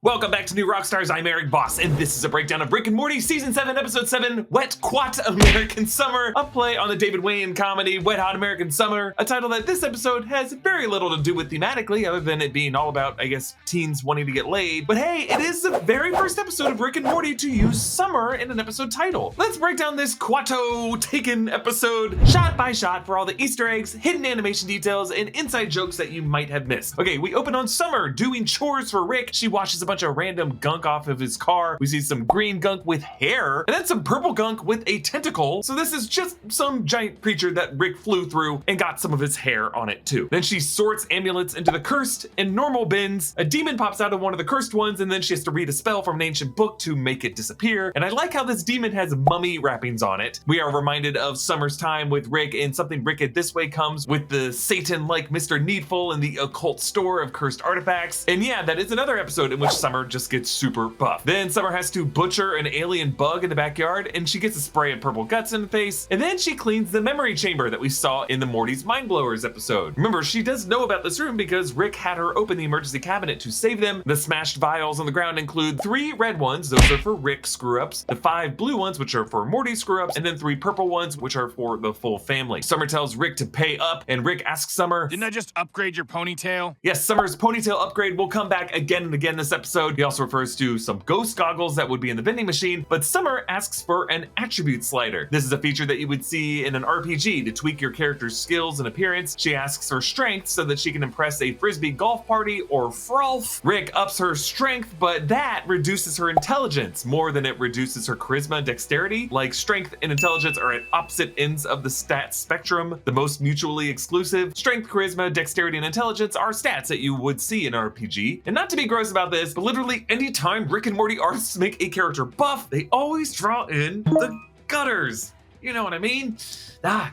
Welcome back to New Rockstars. I'm Erik Voss, and this is a breakdown of Rick and Morty Season 7, Episode 7, Wet Kuat American Summer, a play on the David Wayne comedy Wet Hot American Summer, a title that this episode has very little to do with thematically, other than it being all about, I guess, teens wanting to get laid. But hey, it is the very first episode of Rick and Morty to use summer in an episode title. Let's break down this Kuato taken episode shot by shot for all the Easter eggs, hidden animation details, and inside jokes that you might have missed. Okay, we open on Summer doing chores for Rick. She washes a bunch of random gunk off of his car. We see some green gunk with hair, and then some purple gunk with a tentacle. So this is just some giant creature that Rick flew through and got some of his hair on it too. Then she sorts amulets into the cursed and normal bins. A demon pops out of one of the cursed ones, and then she has to read a spell from an ancient book to make it disappear. And I like how this demon has mummy wrappings on it. We are reminded of Summer's time with Rick, and something Rick at this way comes with the Satan-like Mr. Needful and the occult store of cursed artifacts. And yeah, that is another episode in which Summer just gets super buff. Then Summer has to butcher an alien bug in the backyard, and she gets a spray of purple guts in the face, and then she cleans the memory chamber that we saw in the Morty's Mind Blowers episode. Remember, she does know about this room because Rick had her open the emergency cabinet to save them. The smashed vials on the ground include 3 red ones, those are for Rick screw-ups, the 5 blue ones, which are for Morty screw-ups, and then 3 purple ones, which are for the full family. Summer tells Rick to pay up, and Rick asks Summer, "Didn't I just upgrade your ponytail?" Yes, Summer's ponytail upgrade will come back again and again this episode. He also refers to some ghost goggles that would be in the vending machine, but Summer asks for an attribute slider. This is a feature that you would see in an RPG to tweak your character's skills and appearance. She asks for strength so that she can impress a frisbee golf party or Frolf. Rick ups her strength, but that reduces her intelligence more than it reduces her charisma and dexterity. Like, strength and intelligence are at opposite ends of the stat spectrum, the most mutually exclusive. Strength, charisma, dexterity, and intelligence are stats that you would see in an RPG. And not to be gross about this, but literally anytime Rick and Morty artists make a character buff, they always draw in the gutters. You know what I mean?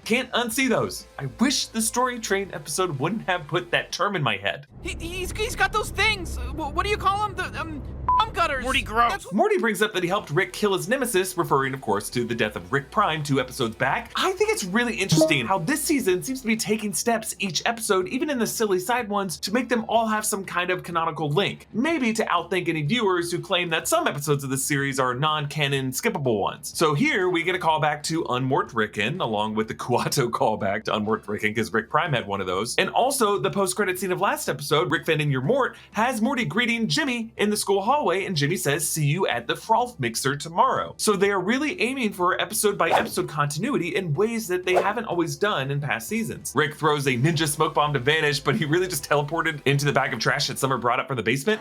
Can't unsee those. I wish the Story Train episode wouldn't have put that term in my head. He's got those things. What do you call them? The gutters. Morty gross. Morty brings up that he helped Rick kill his nemesis, referring of course to the death of Rick Prime 2 episodes back. I think it's really interesting how this season seems to be taking steps each episode, even in the silly side ones, to make them all have some kind of canonical link. Maybe to outthink any viewers who claim that some episodes of this series are non-canon skippable ones. So here we get a callback to Unmort Rickon, along with the Kuato callback to Unmort Rickon because Rick Prime had one of those. And also the post-credit scene of last episode, Rick Fending Your Mort, has Morty greeting Jimmy in the school hallway, and Jimmy says, "See you at the Frolf mixer tomorrow." So they are really aiming for episode by episode continuity in ways that they haven't always done in past seasons. Rick throws a ninja smoke bomb to vanish, but he really just teleported into the bag of trash that Summer brought up from the basement.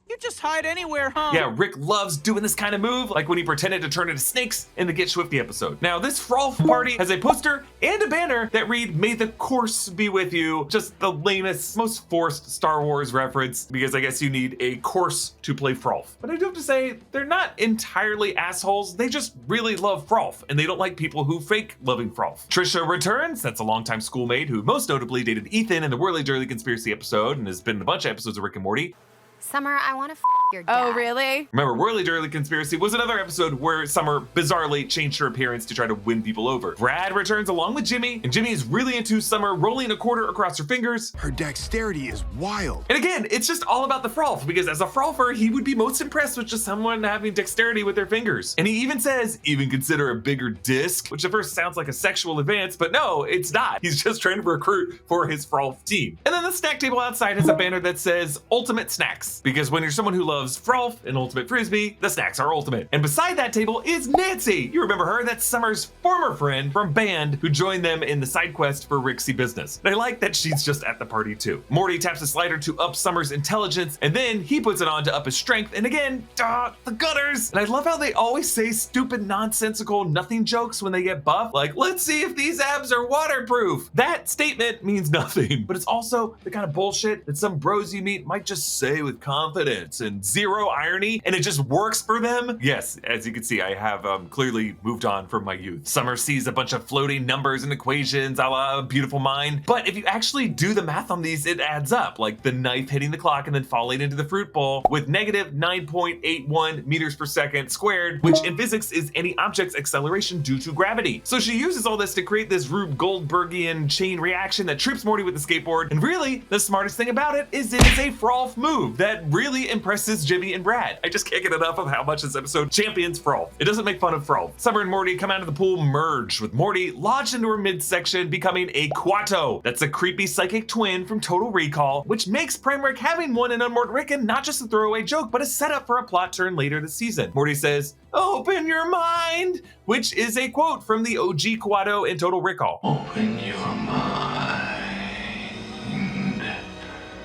You just hide anywhere, huh? Yeah, Rick loves doing this kind of move, like when he pretended to turn into snakes in the Get Swifty episode. Now, this Frolf Party has a poster and a banner that read, "May the course be with you." Just the lamest, most forced Star Wars reference, because I guess you need a course to play Frolf. But I do have to say, they're not entirely assholes. They just really love Frolf, and they don't like people who fake loving Frolf. Trisha returns. That's a longtime schoolmate who most notably dated Ethan in the Whirly Dirly Conspiracy episode and has been in a bunch of episodes of Rick and Morty. Summer, I want to your dad. Oh, really? Remember, Whirly Dirly Conspiracy was another episode where Summer bizarrely changed her appearance to try to win people over. Brad returns along with Jimmy, and Jimmy is really into Summer rolling a quarter across her fingers. Her dexterity is wild. And again, it's just all about the Frolf, because as a Frolfer, he would be most impressed with just someone having dexterity with their fingers. And he even says, "Even consider a bigger disc," which at first sounds like a sexual advance, but no, it's not. He's just trying to recruit for his Frolf team. And then the snack table outside has a banner that says Ultimate Snacks, because when you're someone who loves Frolf and Ultimate Frisbee, the snacks are ultimate. And beside that table is Nancy. You remember her? That's Summer's former friend from band who joined them in the side quest for Rixie Business. And I like that she's just at the party too. Morty taps a slider to up Summer's intelligence, and then he puts it on to up his strength, and again, the gutters. And I love how they always say stupid, nonsensical, nothing jokes when they get buff. Like, "Let's see if these abs are waterproof." That statement means nothing, but it's also the kind of bullshit that some bros you meet might just say with confidence and zero irony, and it just works for them. Yes, as you can see, I have clearly moved on from my youth. Summer sees a bunch of floating numbers and equations a la Beautiful Mind, but if you actually do the math on these, it adds up, like the knife hitting the clock and then falling into the fruit bowl with negative 9.81 meters per second squared, which in physics is any object's acceleration due to gravity. So she uses all this to create this Rube Goldbergian chain reaction that trips Morty with the skateboard, and really, the smartest thing about it is a Frolf move that that really impresses Jimmy and Brad. I just can't get enough of how much this episode champions Frolf. It doesn't make fun of Frolf. Summer and Morty come out of the pool merged, with Morty lodged into her midsection, becoming a Kuato. That's a creepy psychic twin from Total Recall, which makes Prime Rick having one in Amortican not just a throwaway joke, but a setup for a plot turn later this season. Morty says, "Open your mind," which is a quote from the OG Kuato in Total Recall. Open your mind.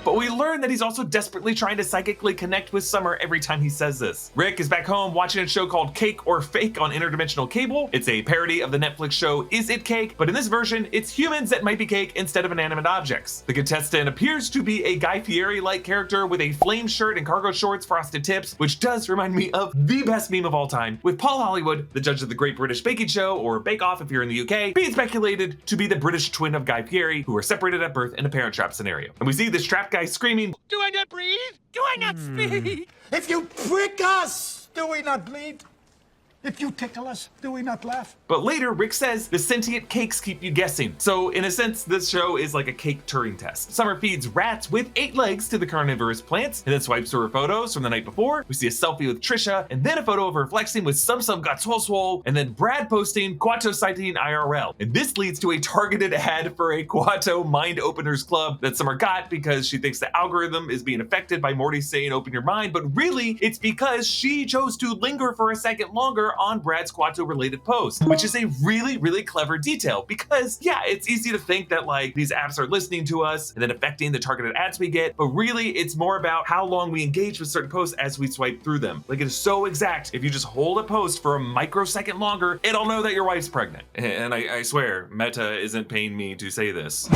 But we learn that he's also desperately trying to psychically connect with Summer every time he says this. Rick is back home watching a show called Cake or Fake on interdimensional cable. It's a parody of the Netflix show Is It Cake? But in this version, it's humans that might be cake instead of inanimate objects. The contestant appears to be a Guy Fieri-like character with a flame shirt and cargo shorts, frosted tips, which does remind me of the best meme of all time, with Paul Hollywood, the judge of the Great British Baking Show, or Bake Off if you're in the UK, being speculated to be the British twin of Guy Fieri, who are separated at birth in a Parent Trap scenario. And we see this trapped guy screaming, Do I not breathe? Do I not speak? If you prick us, do we not bleed? If you tickle us, do we not laugh? But later, Rick says the sentient cakes keep you guessing. So in a sense, this show is like a cake Turing test. Summer feeds rats with 8 legs to the carnivorous plants, and then swipes through her photos from the night before. We see a selfie with Trisha, and then a photo of her flexing with some got swole, and then Brad posting Kuato sighting IRL. And this leads to a targeted ad for a Kuato Mind Openers Club that Summer got because she thinks the algorithm is being affected by Morty saying open your mind, but really it's because she chose to linger for a second longer on Brad's Kuato related post, which is a really, really clever detail because yeah, it's easy to think that like these apps are listening to us and then affecting the targeted ads we get, but really it's more about how long we engage with certain posts as we swipe through them. Like it is so exact. If you just hold a post for a microsecond longer, it'll know that your wife's pregnant. And I swear, Meta isn't paying me to say this.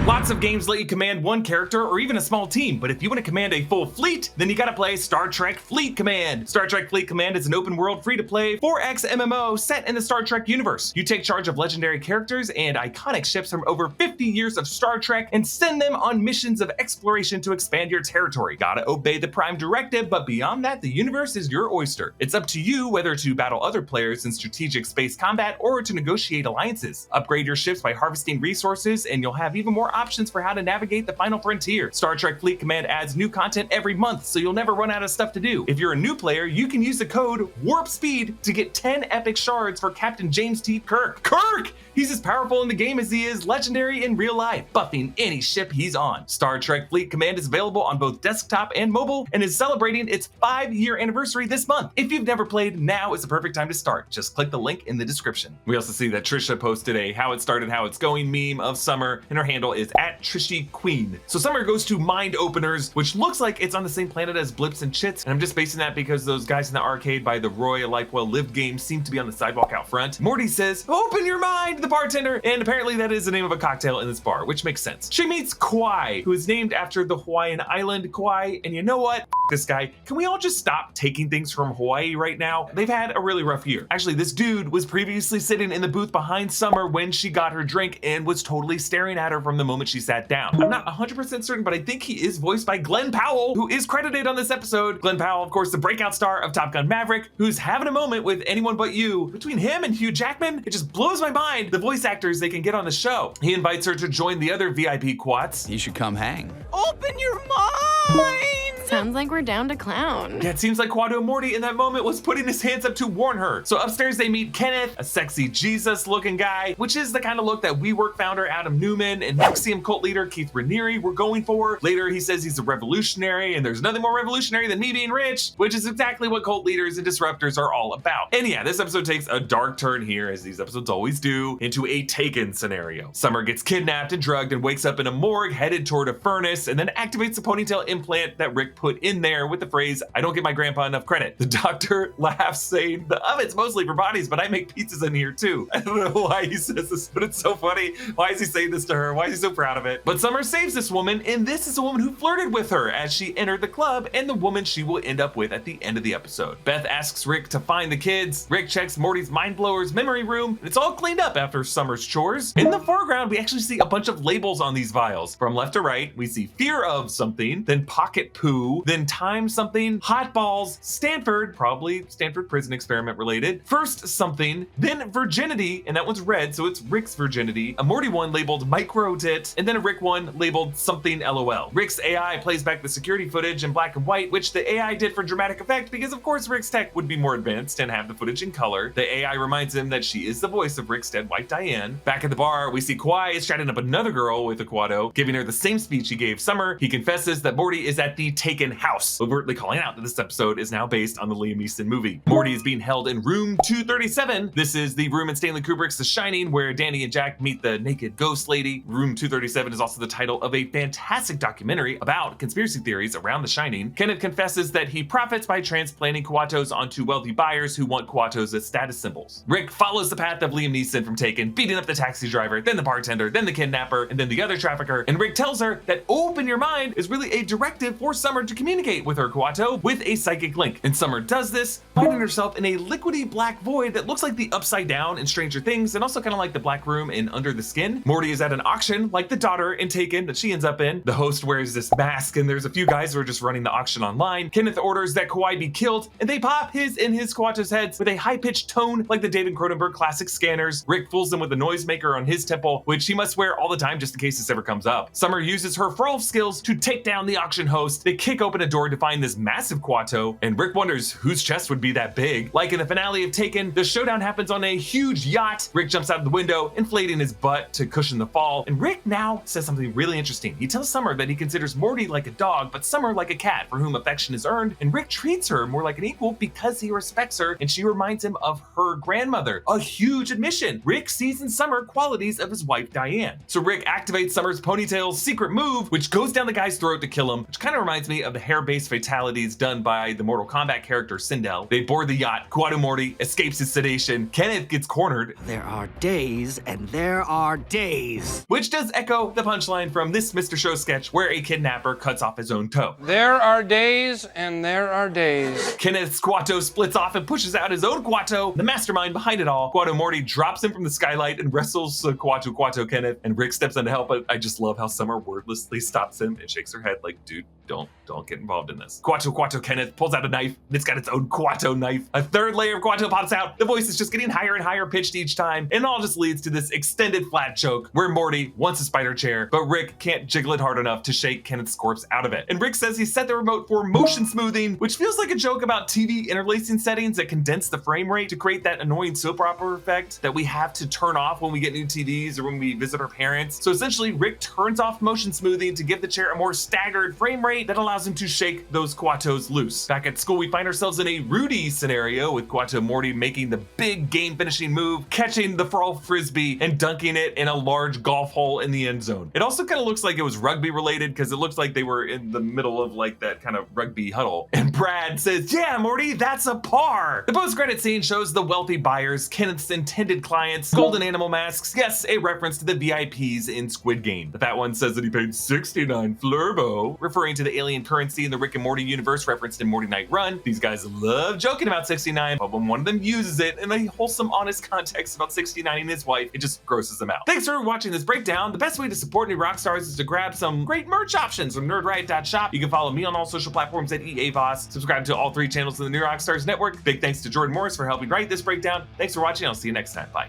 Lots of games let you command one character or even a small team, but if you want to command a full fleet, then you gotta play Star Trek Fleet Command. Star Trek Fleet Command is an open world free-to-play 4X MMO set in the Star Trek universe. You take charge of legendary characters and iconic ships from over 50 years of Star Trek and send them on missions of exploration to expand your territory. Gotta obey the Prime Directive, but beyond that, the universe is your oyster. It's up to you whether to battle other players in strategic space combat or to negotiate alliances. Upgrade your ships by harvesting resources, and you'll have even more options for how to navigate the final frontier. Star Trek Fleet Command adds new content every month, so you'll never run out of stuff to do. If you're a new player, you can use the code WARPSPEED to get 10 epic shards for Captain James T. Kirk. Kirk! He's as powerful in the game as he is legendary in real life, buffing any ship he's on. Star Trek Fleet Command is available on both desktop and mobile and is celebrating its 5-year anniversary this month. If you've never played, now is the perfect time to start. Just click the link in the description. We also see that Trisha posted a how it started, how it's going meme of Summer, and her handle is @TrishyQueen. So Summer goes to Mind Openers, which looks like it's on the same planet as Blips and Chits, and I'm just basing that because those guys in the arcade by the Roy Life Well Lived game seem to be on the sidewalk out front. Morty says, "Open your mind," the bartender, and apparently that is the name of a cocktail in this bar, which makes sense. She meets Kuat, who is named after the Hawaiian island Kauai, and you know what? This guy. Can we all just stop taking things from Hawaii right now? They've had a really rough year. Actually, this dude was previously sitting in the booth behind Summer when she got her drink and was totally staring at her from the moment she sat down. I'm not 100% certain, but I think he is voiced by Glenn Powell, who is credited on this episode. Glenn Powell, of course, the breakout star of Top Gun Maverick, who's having a moment with Anyone But You. Between him and Hugh Jackman, it just blows my mind the voice actors they can get on the show. He invites her to join the other VIP Kuats. You should come hang. Open your mind! Sounds like we're down to clown. Yeah, it seems like Kuato Morty in that moment was putting his hands up to warn her. So upstairs they meet Kenneth, a sexy Jesus-looking guy, which is the kind of look that WeWork founder Adam Newman and Nexium cult leader Keith Raniere were going for. Later he says he's a revolutionary, and there's nothing more revolutionary than me being rich, which is exactly what cult leaders and disruptors are all about. And yeah, this episode takes a dark turn here, as these episodes always do, into a Taken scenario. Summer gets kidnapped and drugged and wakes up in a morgue headed toward a furnace, and then activates the Ponytail implant that Rick put in there with the phrase, "I don't give my grandpa enough credit." The doctor laughs, saying, "The oven's mostly for bodies, but I make pizzas in here too." I don't know why he says this, but it's so funny. Why is he saying this to her? Why is he so proud of it? But Summer saves this woman, and this is a woman who flirted with her as she entered the club, and the woman she will end up with at the end of the episode. Beth asks Rick to find the kids. Rick checks Morty's mind blower's memory room, and it's all cleaned up after Summer's chores. In the foreground, we actually see a bunch of labels on these vials. From left to right, we see fear of something, then pocket poo, who, then time something, hot balls, Stanford, probably Stanford prison experiment related, first something, then virginity, and that one's red, so it's Rick's virginity, a Morty one labeled micro tit, and then a Rick one labeled something LOL. Rick's AI plays back the security footage in black and white, which the AI did for dramatic effect because of course Rick's tech would be more advanced and have the footage in color. The AI reminds him that she is the voice of Rick's dead wife Diane. Back at the bar, we see Kuat is chatting up another girl with a Kuato, giving her the same speech he gave Summer. He confesses that Morty is at the Taken house, overtly calling out that this episode is now based on the Liam Neeson movie. Morty is being held in room 237. This is the room in Stanley Kubrick's The Shining where Danny and Jack meet the naked ghost lady. Room 237 is also the title of a fantastic documentary about conspiracy theories around The Shining. Kenneth confesses that he profits by transplanting Kuatos onto wealthy buyers who want Kuatos as status symbols. Rick follows the path of Liam Neeson from Taken, beating up the taxi driver, then the bartender, then the kidnapper, and then the other trafficker, and Rick tells her that open your mind is really a directive for Summer to communicate with her Kuato with a psychic link. And Summer does this, finding herself in a liquidy black void that looks like the Upside Down in Stranger Things, and also kind of like the Black Room in Under the Skin. Morty is at an auction, like the daughter in Taken that she ends up in. The host wears this mask, and there's a few guys who are just running the auction online. Kenneth orders that Kuat be killed, and they pop his Kuato's heads with a high-pitched tone like the David Cronenberg classic scanners. Rick fools them with a noisemaker on his temple, which he must wear all the time just in case this ever comes up. Summer uses her Frolf skills to take down the auction host. They kick open a door to find this massive Kuato, and Rick wonders whose chest would be that big. Like in the finale of Taken, the showdown happens on a huge yacht. Rick jumps out of the window, inflating his butt to cushion the fall, and Rick now says something really interesting. He tells Summer that he considers Morty like a dog, but Summer like a cat for whom affection is earned, and Rick treats her more like an equal because he respects her, and she reminds him of her grandmother. A huge admission. Rick sees in Summer qualities of his wife Diane. So Rick activates Summer's Ponytail's secret move, which goes down the guy's throat to kill him, which kind of reminds me of the hair-based fatalities done by the Mortal Kombat character Sindel. They board the yacht, Kuato Morty escapes his sedation, Kenneth gets cornered. There are days and there are days. Which does echo the punchline from this Mr. Show sketch where a kidnapper cuts off his own toe. There are days and there are days. Kenneth's Kuato splits off and pushes out his own Kuato, the mastermind behind it all. Kuato Morty drops him from the skylight and wrestles Kuato Kenneth, and Rick steps in to help, but I just love how Summer wordlessly stops him and shakes her head like, dude, don't get involved in this. Kuato Kenneth pulls out a knife. It's got its own Kuato knife. A third layer of Kuato pops out. The voice is just getting higher and higher pitched each time, and it all just leads to this extended flat choke where Morty wants a spider chair, but Rick can't jiggle it hard enough to shake Kenneth's corpse out of it. And Rick says he set the remote for motion smoothing, which feels like a joke about TV interlacing settings that condense the frame rate to create that annoying soap opera effect that we have to turn off when we get new TVs or when we visit our parents. So essentially, Rick turns off motion smoothing to give the chair a more staggered frame rate that allows him to shake those Kuatos loose. Back at school, we find ourselves in a Rudy scenario with Kuato Morty making the big game-finishing move, catching the Frolf frisbee and dunking it in a large golf hole in the end zone. It also kind of looks like it was rugby related because it looks like they were in the middle of like that kind of rugby huddle. And Brad says, "Yeah, Morty, that's a par." The post-credit scene shows the wealthy buyers, Kenneth's intended clients, golden animal masks, yes, a reference to the VIPs in Squid Game. The fat one says that he paid 69 flurbo, referring to the alien currency in the Rick and Morty universe referenced in Morty Night Run. These guys love joking about 69, but when one of them uses it in a wholesome, honest context about 69 and his wife, it just grosses them out. Thanks for watching this breakdown. The best way to support new Rockstars is to grab some great merch options from nerdriot.shop. You can follow me on all social platforms at EA Voss. Subscribe to all 3 channels in the New Rockstars network. Big thanks to Jordan Morris for helping write this breakdown. Thanks for watching. I'll see you next time. Bye.